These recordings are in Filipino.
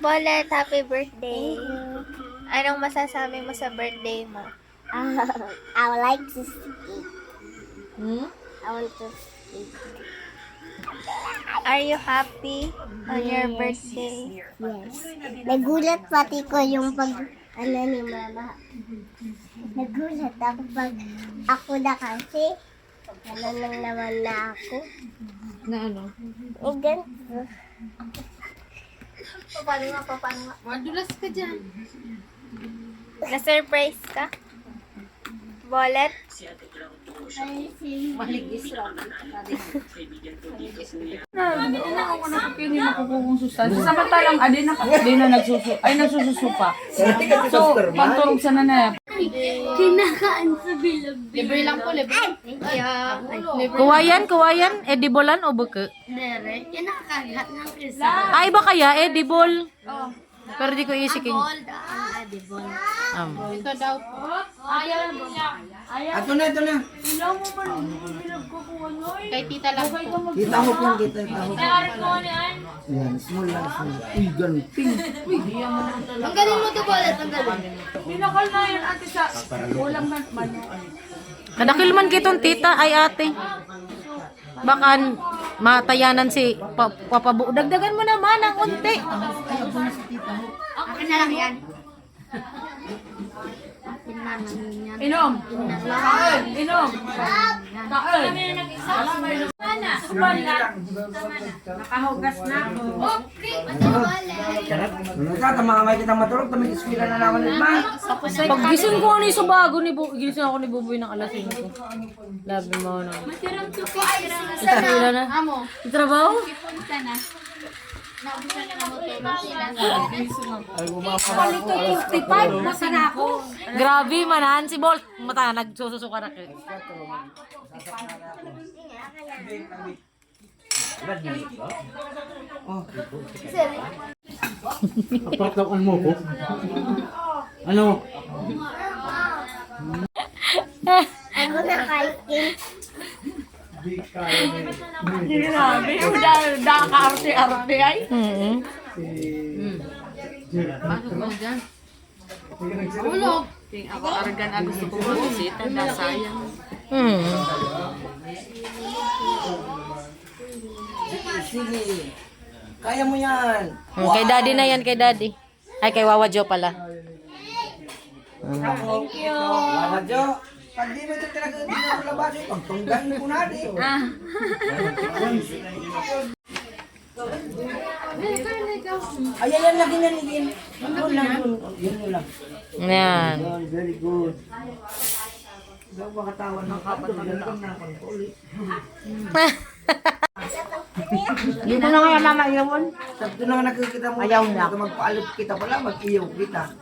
Bolet, happy birthday. Anong masasabi mo sa birthday mo? I would like to speak. I want to speak. Are you happy on your birthday? Yes. Nagulat pati ko yung ni mama. Nagulat ako pag ako na kasi. Lang naman na ako. Na ano? Ganito. Paano nga? Madulas ka dyan. Na-surprise ka? Bolet? Maligis lang. Hindi na ako nakapili makukukong sustansya. Samantalang di na nagsusupa. So, pagturog sa nanay. Kinakaan sa bilog. Libre lang po, libre. Kuwayan, edibolan o buke? Dere, kinakagat ng isa. Ay ba kaya edibol? Pero di ko isiking. Adibol. Ito daw po. Ito na. Kay tita lang po. Kita mo po, kita mo. Yan, small lang. Uy, ganting. Ang galing mo to, Bolet. Ang galing. Binakal na yun ate sa ulang na mano. Kadakil man kitong tita ay ate. Baka matayanan si papabu. Dagdagan mo naman ang unti. Akin na lang yan. Inom. Kain. Inom. Kain. Nakahugas na ako. Nagkatamamay kitang matulog, tamig eskwela na naman naman. Paggising ko ano yung subago ni gising ako ni Buboy ng alas 5. Labi mo na. Eskwela na. Yung trabaho? Grabe manan si Bolt. Mata nagsusuka na kayo. Apaktawan mo ko. Ano? Ako nakaikin. Grabe, daka-arte-arte ay. Pasok mo dyan. Ulog. Ako argan ang gusto ko mag-isita na sayang. Sige. Kaya mo yan. Kay daddy na yan, kay daddy. Ay, kay Wawa Jo pala. Thank you. Mama Jo. Pag di mo ito talaga hindi mo labas, pagtunggan ko na di. Ayan lagi na nigin. Yun lang. Yan. Very good. Daw ba katawan ng kapatid na kontrol. Dito na nga mama iyawan. Sabto na nga nakikita mo. Ayaw na. Magpaalot kita pala, mag-iyaw kita.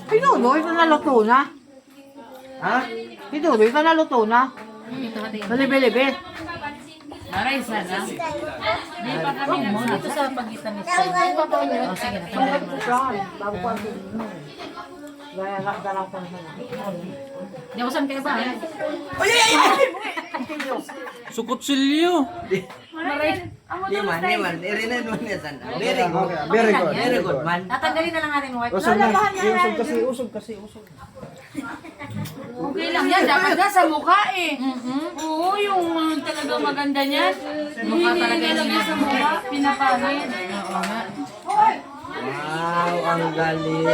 Pinuloy ka na luto na. Ha? Pinuloy ka na luto na. Balibe-libe. Maray sana. Di pa kami Dito sa pagitan ni Steve. Oh, sige na. Bago ko ang gaya lang dalang ko na. Di ako saan kayo ba? Sukutsilyo. Di man. Irinan mo niya sana. Very good. Very good man. Tatanggalin na lang natin yung white. Usog kasi. Okay lang yan, dapat nga sa mukha eh. Oo, yung talagang maganda niyan. Mukha talaga yung sa mukha, pinapangit. Wow, ang galing.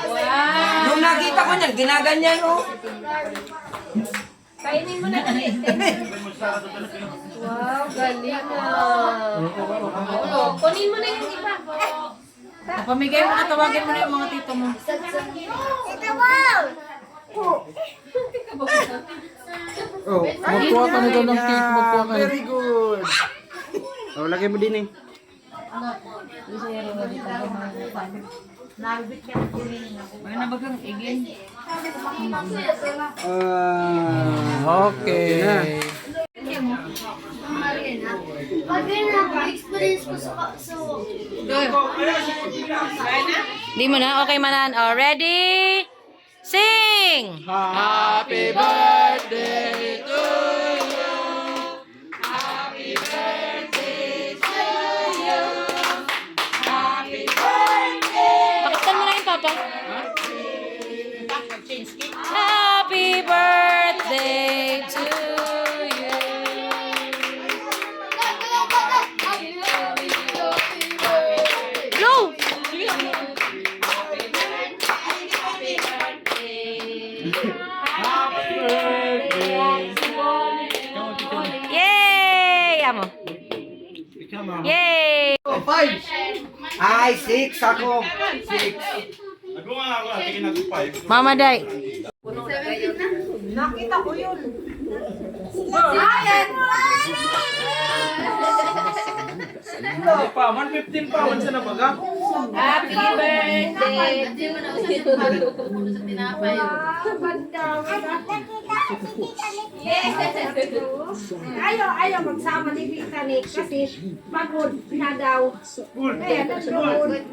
Wow! Nung nakita ko niyan, ginaganyan oh. Kainin mo na. Wow, galing kunin mo na yung iba. Pamigay mo na, tawagin mo na yung mga tito mo. Ito wow! Oh, magkuha ka nito ng cake, magkuha ka. Very good. Oh, lagay mo din eh. May nabagang igin. Okay. Experience ko sa Di mo na? Okay manan. Oh, ready? Sing! Happy birthday to you. Happy birthday to you. Happy birthday. Pakatan mo na yung papa. Happy birthday to you. Blow! Yay! Amo. Yay! 5. Ay, 6 ako. 6. Mama Day. Pa, 115 pa, 1 sa nabaga. Happy birthday! Hindi mo na usap sa tinapay. Ayaw magsama ni Tita Nick kasi pagod na daw. Kaya nandun.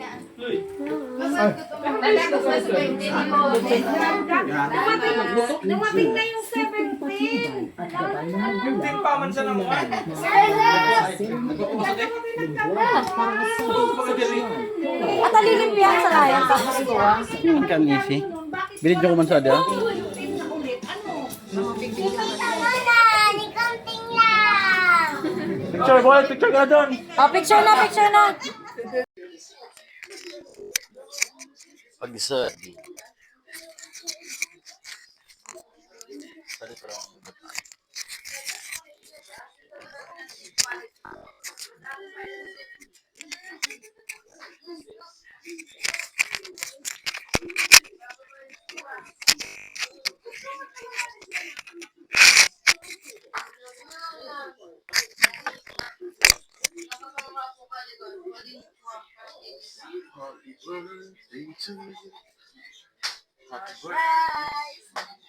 Dumating na yung 17. 15 pa, 1 sa nabaga. Matalilim yan sa layan tapos kuha. Kan isi. Bilid ko man sa dia. Tama na! Ni konting lang! Picture boy, picture ka doon. Oh, picture na, picture na. Pag-isa. Happy birthday to you. Happy birthday.